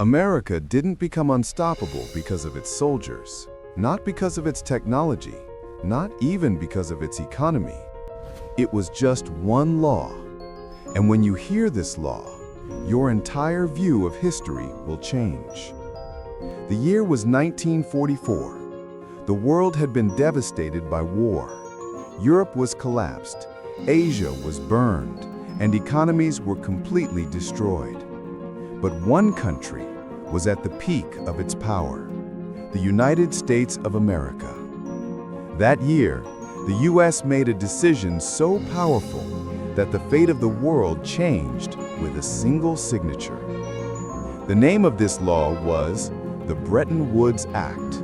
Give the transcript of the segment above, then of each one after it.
America didn't become unstoppable because of its soldiers, not because of its technology, not even because of its economy. It was just one law. And when you hear this law, your entire view of history will change. The year was 1944. The world had been devastated by war. Europe was collapsed, Asia was burned, and economies were completely destroyed. But one country was at the peak of its power, the United States of America. That year, the U.S. made a decision so powerful that the fate of the world changed with a single signature. The name of this law was the Bretton Woods Act.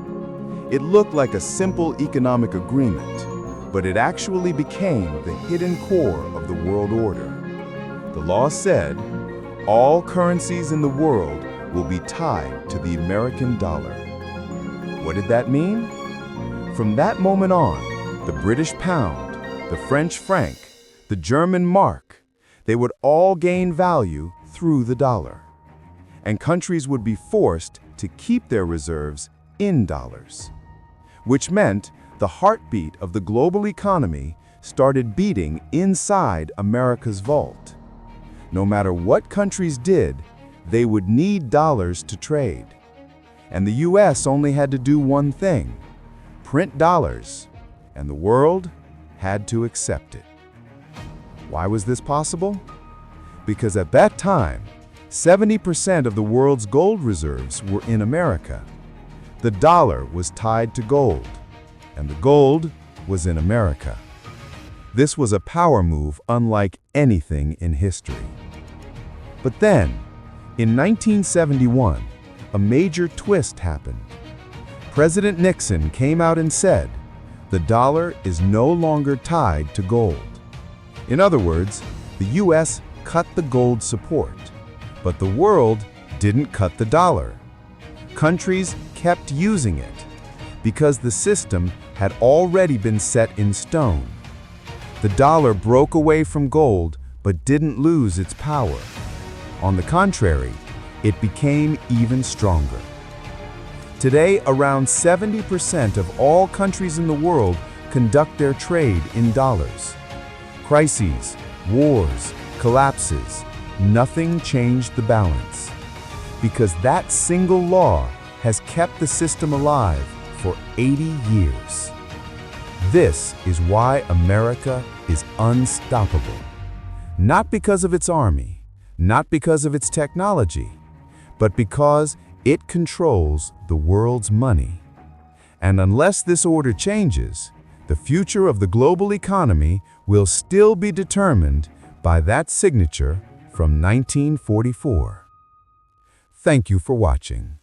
It looked like a simple economic agreement, but it actually became the hidden core of the world order. The law said, all currencies in the world will be tied to the American dollar. What did that mean? From that moment on, the British pound, the French franc, the German mark, they would all gain value through the dollar. And countries would be forced to keep their reserves in dollars, which meant the heartbeat of the global economy started beating inside America's vault. No matter what countries did, they would need dollars to trade. And the US only had to do one thing: print dollars, and the world had to accept it. Why was this possible? Because at that time, 70% of the world's gold reserves were in America. The dollar was tied to gold, and the gold was in America. This was a power move unlike anything in history. But then, in 1971, a major twist happened. President Nixon came out and said, the dollar is no longer tied to gold. In other words, the US cut the gold support, but the world didn't cut the dollar. Countries kept using it because the system had already been set in stone. The dollar broke away from gold but didn't lose its power. On the contrary, it became even stronger. Today, around 70% of all countries in the world conduct their trade in dollars. Crises, wars, collapses, nothing changed the balance. Because that single law has kept the system alive for 80 years. This is why America is unstoppable. Not because of its army, not because of its technology, but because it controls the world's money. And unless this order changes, the future of the global economy will still be determined by that signature from 1944. Thank you for watching.